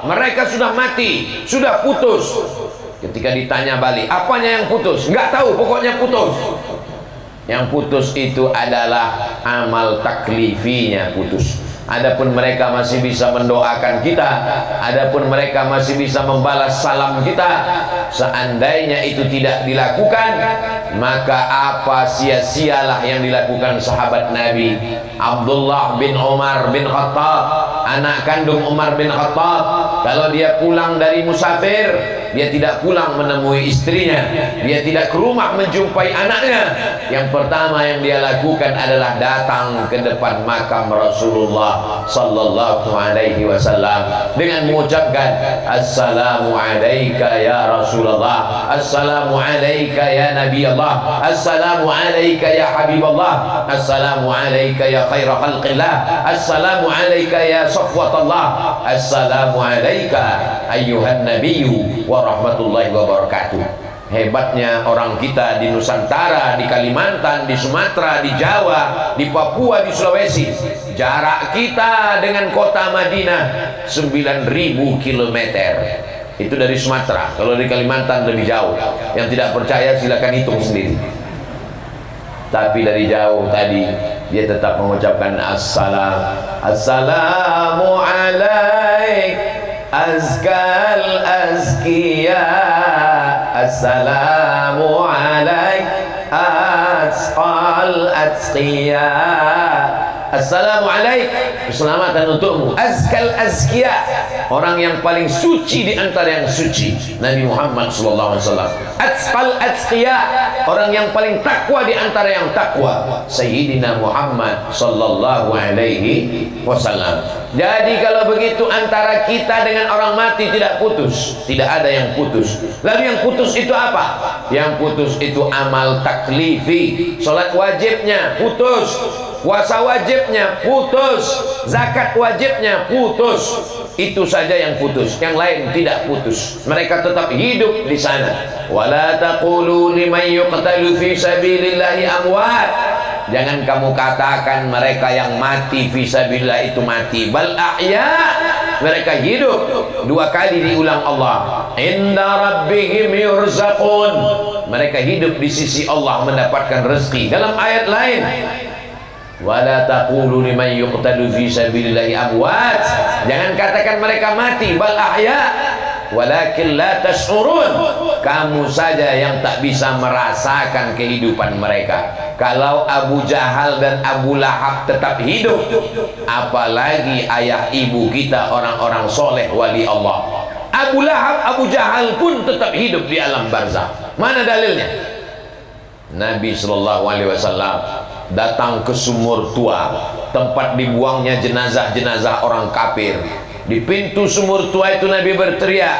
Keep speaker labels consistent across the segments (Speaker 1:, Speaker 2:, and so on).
Speaker 1: mereka sudah mati, sudah putus. Ketika ditanya balik, apanya yang putus? Nggak tahu, pokoknya putus. Yang putus itu adalah amal taklifinya putus. Adapun mereka masih bisa mendoakan kita, adapun mereka masih bisa membalas salam kita. Seandainya itu tidak dilakukan, maka apa sia-sialah yang dilakukan sahabat Nabi Abdullah bin Umar bin Khattab, anak kandung Umar bin Khattab. Kalau dia pulang dari musafir, dia tidak pulang menemui istrinya, dia tidak ke rumah menjumpai anaknya. Yang pertama yang dia lakukan adalah datang ke depan makam Rasulullah sallallahu alaihi wasallam dengan mengucapkan assalamu alayka ya Rasulullah, assalamu alayka ya Nabi Allah, assalamu alayka ya Habibullah, assalamu alayka ya khaira khalqillah, assalamu alayka ya safwatullah, assalamu alayka ayyuhan nabiyyu wa rahmatullahi wabarakatuh. Hebatnya orang kita di Nusantara, di Kalimantan, di Sumatera, di Jawa, di Papua, di Sulawesi. Jarak kita dengan kota Madinah 9.000 km. Itu dari Sumatera. Kalau di Kalimantan lebih jauh. Yang tidak percaya silakan hitung sendiri. Tapi dari jauh tadi dia tetap mengucapkan assalamu alaik azkal azkiya, assalamu alaik azqal azkiya, assalamu alaik, keselamatan untukmu, azkal azkiya, orang yang paling suci di antara yang suci, Nabi Muhammad sallallahu alaihi wasallam. Azqal azkiya, orang yang paling takwa di antara yang takwa, Sayyidina Muhammad sallallahu alaihi wasallam. Jadi kalau begitu antara kita dengan orang mati tidak putus, tidak ada yang putus. Lalu yang putus itu apa? Yang putus itu amal taklifi. Salat wajibnya putus, puasa wajibnya putus, zakat wajibnya putus. Itu saja yang putus, yang lain tidak putus. Mereka tetap hidup di sana. Wala taqulu liman yuqtalu fi sabilillahi amwat. Jangan kamu katakan mereka yang mati fi sabilillah itu mati. Bal ahya, mereka hidup. Dua kali diulang Allah. Inda rabbihim yurzaqun. Mereka hidup di sisi Allah mendapatkan rezeki. Dalam ayat lain, wala taqulu liman yuqtalu fi sabilillahi amwat. Jangan katakan mereka mati, bal ahya walakin la tash'urun. Kamu saja yang tak bisa merasakan kehidupan mereka. Kalau Abu Jahal dan Abu Lahab tetap hidup, apalagi ayah ibu kita orang-orang soleh wali Allah. Abu Lahab, Abu Jahal pun tetap hidup di alam barzakh. Mana dalilnya? Nabi sallallahu alaihi wasallam datang ke sumur tua, tempat dibuangnya jenazah-jenazah orang kafir. Di pintu sumur tua itu Nabi berteriak,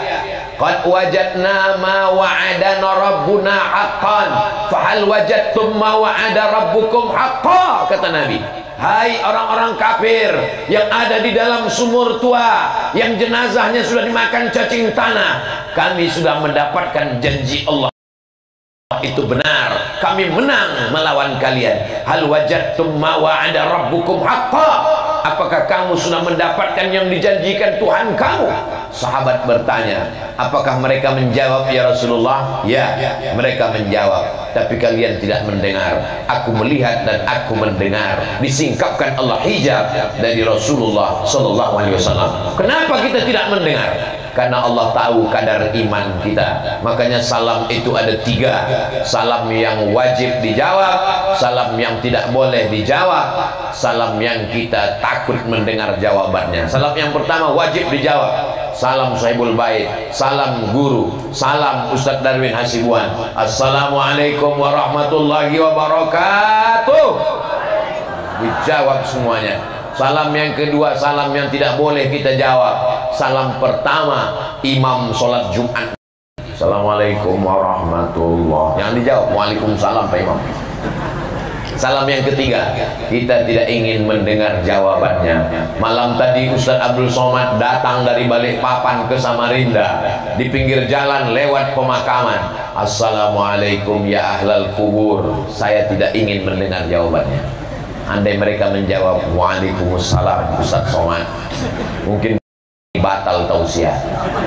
Speaker 1: qad wajadna ma wa'adana rabbuna haqqan, fahal wajadtum ma wa'ada rabbukum haqqan. Kata Nabi, hai orang-orang kafir yang ada di dalam sumur tua, yang jenazahnya sudah dimakan cacing tanah, kami sudah mendapatkan janji Allah itu benar, kami menang melawan kalian. Hal wajadtum ma wa'ada rabbukum haqqan, apakah kamu sudah mendapatkan yang dijanjikan Tuhan kamu? Sahabat bertanya, apakah mereka menjawab ya Rasulullah? Ya, mereka menjawab, tapi kalian tidak mendengar. Aku melihat dan aku mendengar. Disingkapkan Allah hijab dari Rasulullah sallallahu alaihi wasallam. Kenapa kita tidak mendengar? Karena Allah tahu kadar iman kita. Makanya salam itu ada tiga. Salam yang wajib dijawab, salam yang tidak boleh dijawab, salam yang kita takut mendengar jawabannya. Salam yang pertama wajib dijawab. Salam sahibul bait, salam guru, salam Ustadz Darwin Hasibuan. Assalamualaikum warahmatullahi wabarakatuh. Dijawab semuanya. Salam yang kedua, salam yang tidak boleh kita jawab. Salam pertama, imam sholat Jumat. Assalamualaikum warahmatullahi. Yang dijawab, waalaikumsalam Pak Imam. Salam yang ketiga, kita tidak ingin mendengar jawabannya. Malam tadi Ustadz Abdul Somad datang dari Balikpapan ke Samarinda. Di pinggir jalan lewat pemakaman, assalamualaikum ya ahlal kubur. Saya tidak ingin mendengar jawabannya. Andai mereka menjawab waalaikumsalam Ustadz Somad, mungkin batal tausiah.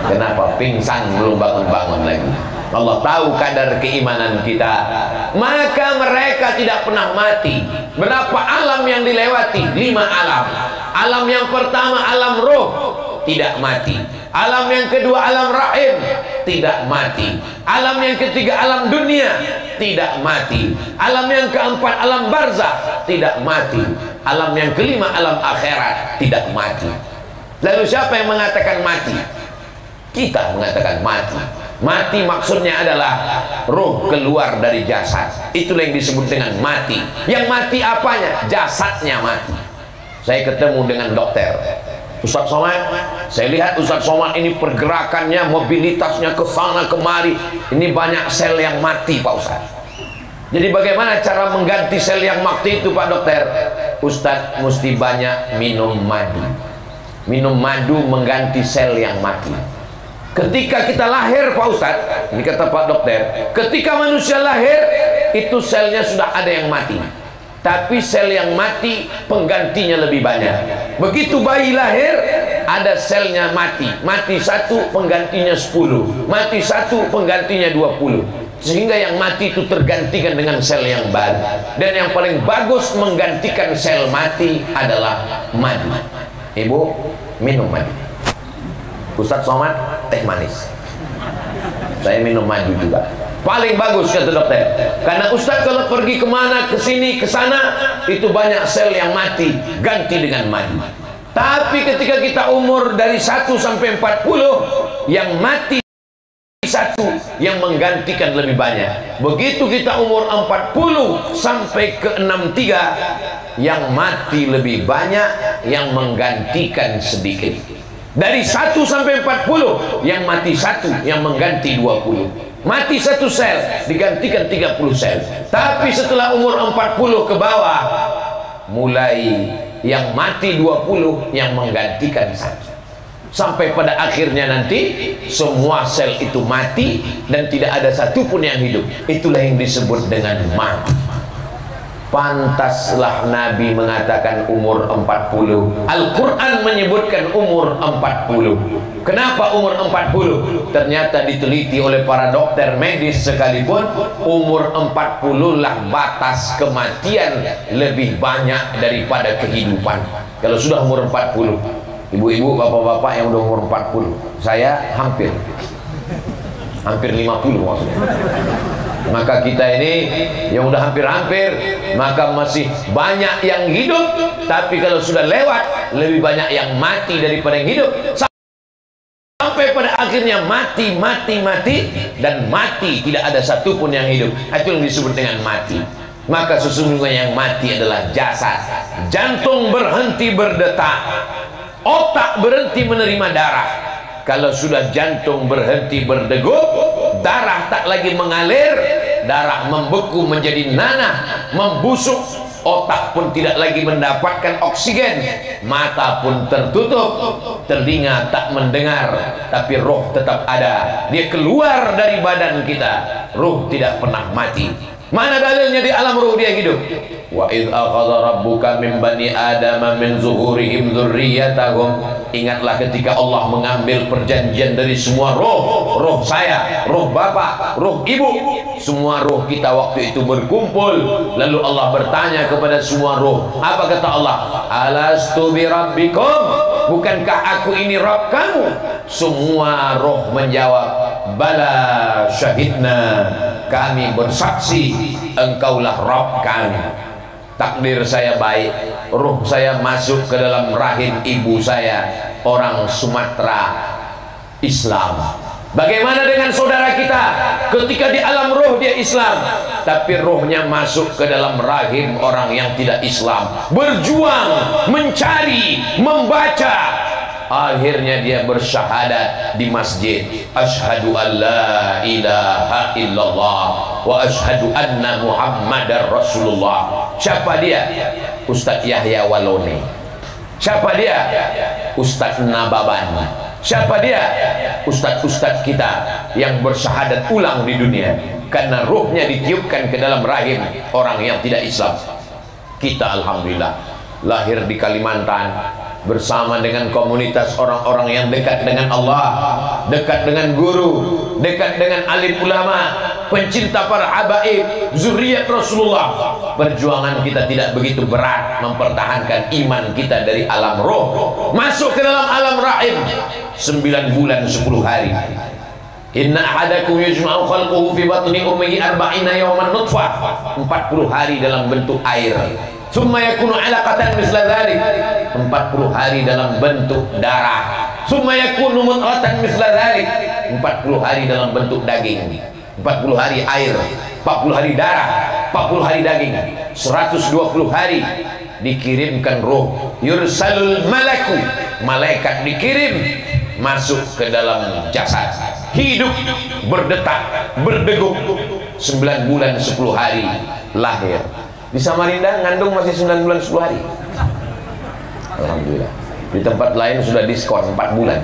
Speaker 1: Kenapa? Pingsan belum bangun-bangun lagi. Allah tahu kadar keimanan kita, maka mereka tidak pernah mati. Berapa alam yang dilewati? 5 alam. Alam yang pertama alam roh, tidak mati. Alam yang kedua alam rahim, tidak mati. Alam yang ketiga alam dunia, tidak mati. Alam yang keempat alam barzakh, tidak mati. Alam yang kelima alam akhirat, tidak mati. Lalu siapa yang mengatakan mati? Kita mengatakan mati. Mati maksudnya adalah roh keluar dari jasad. Itulah yang disebut dengan mati. Yang mati apanya? Jasadnya mati. Saya ketemu dengan dokter Ustaz Somad, saya lihat Ustaz Somad ini pergerakannya, mobilitasnya ke sana kemari, ini banyak sel yang mati Pak Ustaz. Jadi bagaimana cara mengganti sel yang mati itu Pak Dokter? Ustaz mesti banyak minum madu. Minum madu mengganti sel yang mati. Ketika kita lahir Pak Ustadz, ini kata Pak Dokter, ketika manusia lahir itu selnya sudah ada yang mati, tapi sel yang mati penggantinya lebih banyak. Begitu bayi lahir ada selnya mati, mati 1 penggantinya 10, mati 1 penggantinya 20, sehingga yang mati itu tergantikan dengan sel yang baru. Dan yang paling bagus menggantikan sel mati adalah madu. Ibu minum madu. Ustaz Somad teh manis. Saya minum madu juga. Paling bagus kata dokter. Karena Ustaz kalau pergi kemana, ke sini, ke sana, itu banyak sel yang mati, ganti dengan madu. Tapi ketika kita umur dari 1 sampai 40, yang mati 1 yang menggantikan lebih banyak. Begitu kita umur 40 sampai ke 63, yang mati lebih banyak, yang menggantikan sedikit. Dari 1 sampai 40, yang mati 1, yang mengganti 20. Mati 1 sel, digantikan 30 sel. Tapi setelah umur 40 ke bawah, mulai yang mati 20, yang menggantikan 1. Sampai pada akhirnya nanti semua sel itu mati dan tidak ada satupun yang hidup. Itulah yang disebut dengan mati. Pantaslah Nabi mengatakan umur 40. Al-Quran menyebutkan umur 40. Kenapa umur 40? Ternyata diteliti oleh para dokter medis sekalipun, umur 40 lah batas kematian lebih banyak daripada kehidupan. Kalau sudah umur 40, ibu-ibu, bapak-bapak yang udah umur 40, saya hampir 50 maksudnya. Maka kita ini yang udah hampir-hampir, maka masih banyak yang hidup, tapi kalau sudah lewat lebih banyak yang mati daripada yang hidup. Sampai pada akhirnya mati, dan mati tidak ada satupun yang hidup. Itu yang disebut dengan mati. Maka sesungguhnya yang mati adalah jasad. Jantung berhenti berdetak, otak berhenti menerima darah. Kalau sudah jantung berhenti berdegup, darah tak lagi mengalir, darah membeku menjadi nanah, membusuk, otak pun tidak lagi mendapatkan oksigen, mata pun tertutup, telinga tak mendengar, tapi roh tetap ada. Dia keluar dari badan kita, roh tidak pernah mati. Mana dalilnya di alam roh dia hidup? Wa idh akhadha rabbuka min bani adama min zuhurihim dzurriyyatahum. Ingatlah ketika Allah mengambil perjanjian dari semua roh, roh saya, roh bapak, roh ibu, semua roh kita waktu itu berkumpul. Lalu Allah bertanya kepada semua roh, apa kata Allah? Alastu bi rabbikum? Bukankah aku ini Rabb kamu? Semua roh menjawab, bala syahidna, kami bersaksi engkaulah Rabb kami. Takdir saya baik, ruh saya masuk ke dalam rahim ibu saya, orang Sumatera Islam. Bagaimana dengan saudara kita? Ketika di alam roh dia Islam, tapi rohnya masuk ke dalam rahim orang yang tidak Islam, berjuang, mencari, membaca, akhirnya dia bersyahadat di masjid, asyhadu an la ilaha illallah wa asyhadu anna muhammadar rasulullah. Siapa dia? Ustadz Yahya Walone. Siapa dia? Ustadz Nababan. Siapa dia? Ustadz-ustadz kita yang bersyahadat ulang di dunia karena ruhnya ditiupkan ke dalam rahim orang yang tidak Islam. Kita alhamdulillah lahir di Kalimantan, bersama dengan komunitas orang-orang yang dekat dengan Allah, dekat dengan guru, dekat dengan alim ulama, pencinta para habaib, zuriat Rasulullah. Perjuangan kita tidak begitu berat mempertahankan iman kita dari alam roh masuk ke dalam alam rahim 9 bulan 10 hari. Inna ahadakum yujma'u khalquhu fi batni ummihi 40 yawman nutfah, 40 hari dalam bentuk air. Summa yakunu 'alaqatan misla dzalik, 40 hari dalam bentuk darah. Summa yakunu mudghatan misla dzalik, 40 hari dalam bentuk daging. 40 hari air, 40 hari darah, 40 hari daging, 120 hari dikirimkan roh. Yursalul malaku, malaikat dikirim masuk ke dalam jasad, hidup, berdetak, berdegup. 9 bulan 10 hari lahir. Di Samarinda ngandung masih 9 bulan 10 hari. Alhamdulillah. Di tempat lain sudah diskon 4 bulan.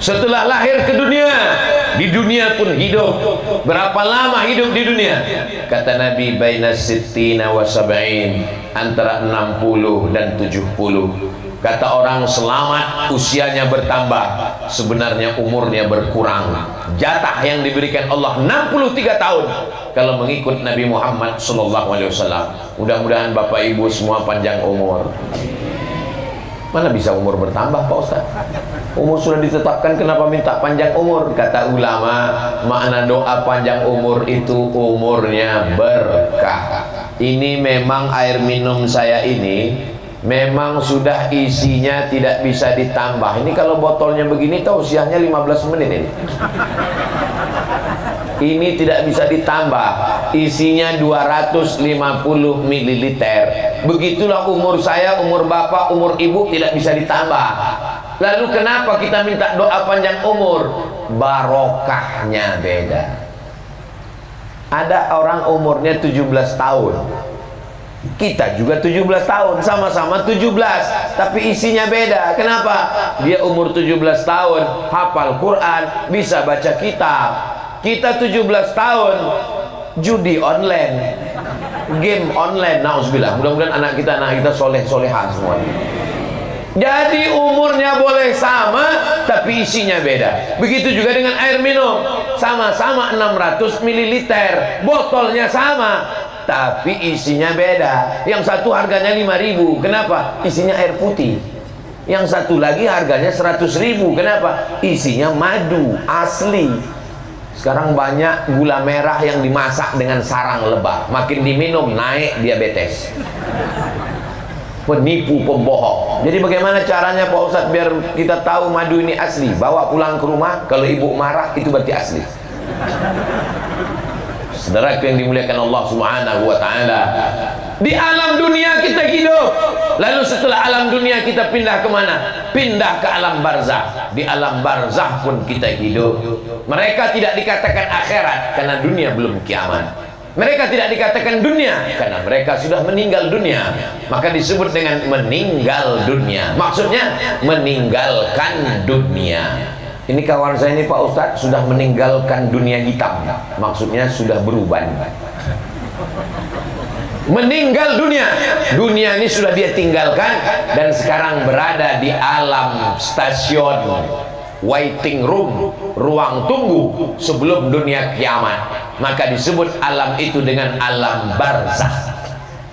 Speaker 1: Setelah lahir ke dunia, di dunia pun hidup. Berapa lama hidup di dunia? Kata Nabi, baina sittina wa sab'in, antara 60 dan 70. Kata orang selamat usianya bertambah, sebenarnya umurnya berkurang. Jatah yang diberikan Allah 63 tahun kalau mengikut Nabi Muhammad SAW. Mudah-mudahan Bapak Ibu semua panjang umur. Mana bisa umur bertambah Pak Ustaz? Umur sudah ditetapkan, kenapa minta panjang umur? Kata ulama, makna doa panjang umur itu umurnya berkah. Ini memang air minum saya ini memang sudah isinya tidak bisa ditambah. Ini kalau botolnya begini tausiahnya 15 menit ini. Ini tidak bisa ditambah. Isinya 250 ml. Begitulah umur saya, umur bapak, umur ibu tidak bisa ditambah. Lalu kenapa kita minta doa panjang umur? Barokahnya beda. Ada orang umurnya 17 tahun. Kita juga 17 tahun, sama-sama 17, tapi isinya beda. Kenapa? Dia umur 17 tahun, hafal Quran, bisa baca kitab. Kita 17 tahun, judi online, game online, na'udzubillah. Mudah-mudahan anak kita soleh-solehah semua. Jadi umurnya boleh sama, tapi isinya beda. Begitu juga dengan air minum, sama-sama 600 ml, botolnya sama, tapi isinya beda. Yang satu harganya 5.000, kenapa? Isinya air putih. Yang satu lagi harganya 100.000, kenapa? Isinya madu asli. Sekarang banyak gula merah yang dimasak dengan sarang lebah, makin diminum naik diabetes. Penipu, pembohong. Jadi bagaimana caranya Pak Ustadz biar kita tahu madu ini asli? Bawa pulang ke rumah, kalau ibu marah itu berarti asli. Saudaraku yang dimuliakan Allah Subhanahu wa ta'ala, di alam dunia kita hidup, lalu setelah alam dunia kita pindah kemana? Pindah ke alam barzah. Di alam barzah pun kita hidup. Mereka tidak dikatakan akhirat karena dunia belum kiamat. Mereka tidak dikatakan dunia karena mereka sudah meninggal dunia. Maka disebut dengan meninggal dunia. Maksudnya meninggalkan dunia. Ini kawan saya ini Pak Ustadz sudah meninggalkan dunia hitam. Maksudnya sudah berubah. Meninggal dunia. Dunia ini sudah dia tinggalkan dan sekarang berada di alam stasiun, waiting room, ruang tunggu sebelum dunia kiamat. Maka disebut alam itu dengan alam barzakh.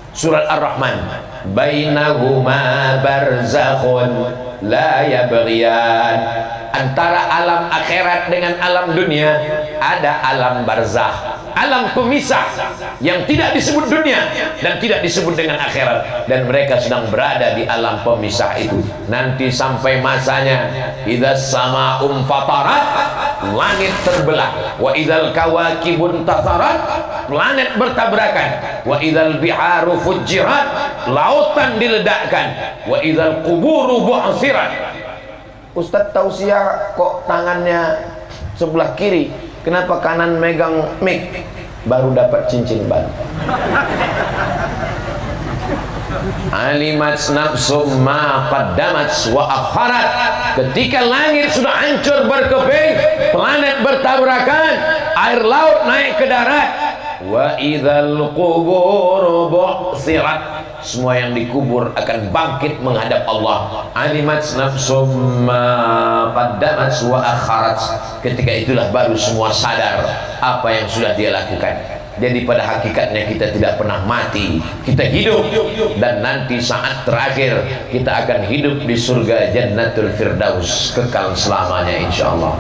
Speaker 1: Surat Ar-Rahman, bainahuma barzakhun la yabghiyan. Antara alam akhirat dengan alam dunia ada alam barzakh, alam pemisah yang tidak disebut dunia dan tidak disebut dengan akhirat, dan mereka sedang berada di alam pemisah itu. Nanti sampai masanya, idzas sama'um fatarat, langit terbelah, wa idzal kawakibun tatharat, planet bertabrakan, wa idzal biharu fujirat, lautan diledakkan, wa idzal quburu bu'sirat. Ustadz tausiah kok tangannya sebelah kiri, kenapa kanan megang mic? Baru dapat cincin ban. Alimat nafsum ma qaddamat wa akharat. Ketika langit sudah hancur berkeping, planet bertabrakan, air laut naik ke darat, wa idzal qubur bu'sirat, semua yang dikubur akan bangkit menghadap Allah. Alimat nafsum ma qaddamat wa akharat. Ketika itulah baru semua sadar apa yang sudah dia lakukan. Jadi pada hakikatnya kita tidak pernah mati, kita hidup, dan nanti saat terakhir kita akan hidup di surga Jannatul Firdaus kekal selamanya insyaallah.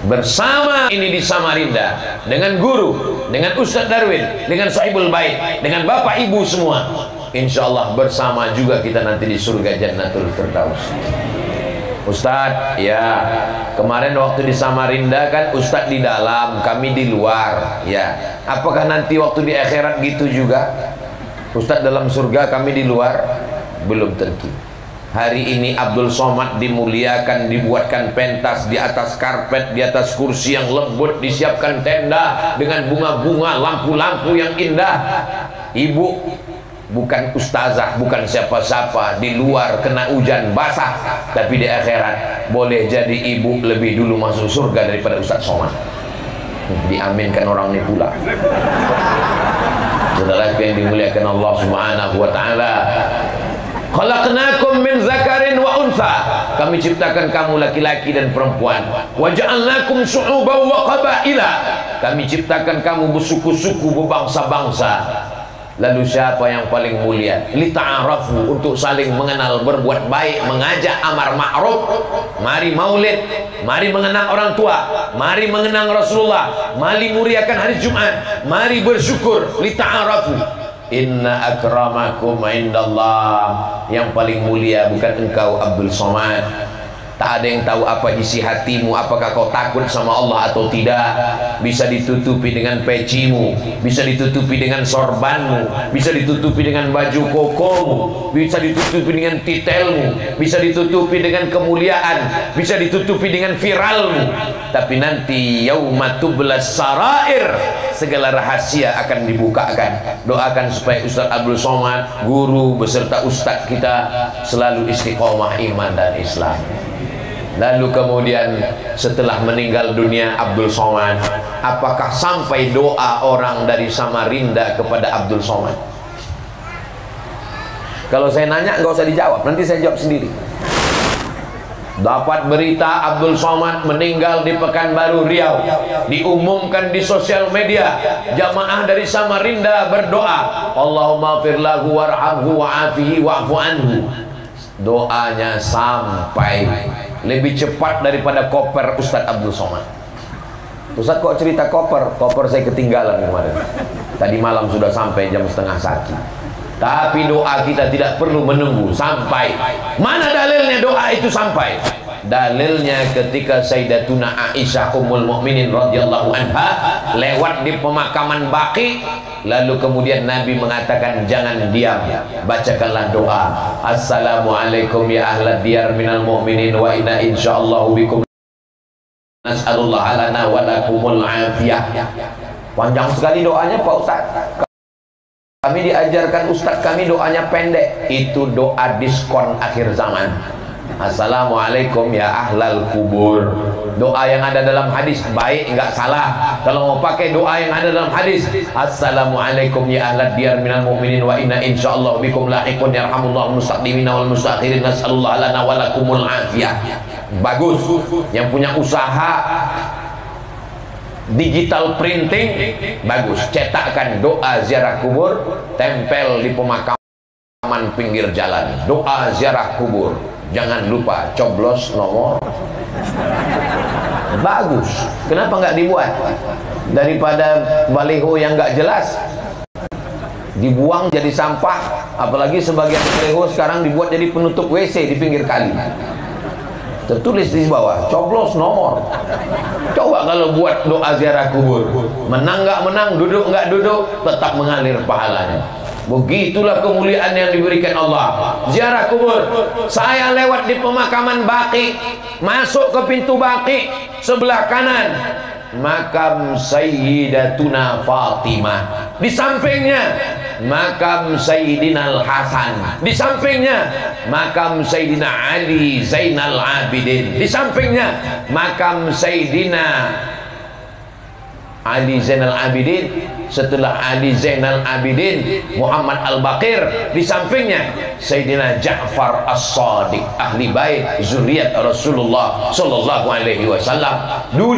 Speaker 1: Bersama ini di Samarinda dengan guru, dengan Ustadz Darwin, dengan Sahibul Bait, dengan bapak ibu semua, insyaallah bersama juga kita nanti di surga Jannatul Firdaus. Ustadz, ya kemarin waktu di Samarinda kan Ustadz di dalam, kami di luar, ya. Apakah nanti waktu di akhirat gitu juga? Ustadz dalam surga, kami di luar? Belum tentu. Hari ini Abdul Somad dimuliakan, dibuatkan pentas di atas karpet, di atas kursi yang lembut, disiapkan tenda dengan bunga-bunga, lampu-lampu yang indah. Ibu bukan ustazah, bukan siapa-siapa, di luar kena hujan basah, tapi di akhirat boleh jadi ibu lebih dulu masuk surga daripada Ustaz Somad. Diaminkan orang ini pula. Saudara yang dimuliakan Allah Subhanahu wa taala. Khalaqnakum min zakarin wa untha. Kami ciptakan kamu laki-laki dan perempuan. Wa ja'alnakum syu'uban wa qabaila. Kami ciptakan kamu bersuku-suku, berbangsa-bangsa. Lalu siapa yang paling mulia? Lita'arafu, untuk saling mengenal, berbuat baik, mengajak amar ma'ruf. Mari maulid, mari mengenang orang tua, mari mengenang Rasulullah, mari muliakan hari Jumat, mari bersyukur. Lita'arafu. Inna akramakum indallah. Yang paling mulia bukan engkau Abdul Somad. Tak ada yang tahu apa isi hatimu, apakah kau takut sama Allah atau tidak. Bisa ditutupi dengan pecimu, bisa ditutupi dengan sorbanmu, bisa ditutupi dengan baju kokomu, bisa ditutupi dengan titelmu, bisa ditutupi dengan kemuliaan, bisa ditutupi dengan viralmu. Tapi nanti yaumatublas sarair, segala rahasia akan dibukakan. Doakan supaya Ustaz Abdul Somad, guru beserta Ustaz kita, selalu istiqomah iman dan Islam. Lalu kemudian setelah meninggal dunia Abdul Somad, apakah sampai doa orang dari Samarinda kepada Abdul Somad? Kalau saya nanya nggak usah dijawab, nanti saya jawab sendiri. Dapat berita Abdul Somad meninggal di Pekanbaru Riau, diumumkan di sosial media. Jamaah dari Samarinda berdoa, Allahumma firlahu warhamhu wa'afihi wa'fu anhu. Doanya sampai lebih cepat daripada koper Ustadz Abdul Somad. Ustadz kok cerita koper? Koper saya ketinggalan kemarin. Tadi malam sudah sampai jam 12:30. Tapi doa kita tidak perlu menunggu sampai. Mana dalilnya doa itu sampai? Dalilnya ketika Sayyidatuna Aisyah Ummul Mukminin radhiyallahu anha lewat di pemakaman Baqi, lalu kemudian Nabi mengatakan jangan diam, bacakanlah doa. Assalamualaikum ya ahlad diyar minal mu'minin wa inna insyaallahu bikum nas'alullah lana wa lakumul afiyah. Panjang sekali doanya Pak Ustaz. Kami diajarkan Ustaz kami doanya pendek. Itu doa diskon akhir zaman. Assalamualaikum ya ahlal kubur. Doa yang ada dalam hadis baik, enggak salah. Kalau mau pakai doa yang ada dalam hadis, Assalamualaikum ya ahlad diyar minal mu'minin wa inna insyaallah bikum lahiqun yarhamullahu mustaqdimina wal mustakhirin nas'alullah lana wa lakumul afiyah. Bagus. Yang punya usaha digital printing, bagus. Cetakkan doa ziarah kubur, tempel di pemakaman pinggir jalan. Doa ziarah kubur. Jangan lupa coblos nomor. Bagus. Kenapa nggak dibuat? Daripada baliho yang nggak jelas dibuang jadi sampah. Apalagi sebagian baliho sekarang dibuat jadi penutup WC di pinggir kali. Tertulis di bawah coblos nomor. Coba kalau buat doa ziarah kubur, menang nggak menang, duduk nggak duduk, tetap mengalir pahalanya. Begitulah kemuliaan yang diberikan Allah. Ziarah kubur. Saya lewat di pemakaman Baqi, masuk ke pintu Baqi, sebelah kanan makam Sayyidatuna Fatimah, di sampingnya makam Sayyidina Al-Hasan, di sampingnya makam Sayyidina Ali Zainal Abidin, di sampingnya makam Sayyidina Ali Zainal Abidin, setelah Ali Zainal Abidin Muhammad Al-Baqir, di sampingnya Sayyidina Ja'far As-Shadiq, ahli bait zuriat Rasulullah sallallahu alaihi wasallam. Dulu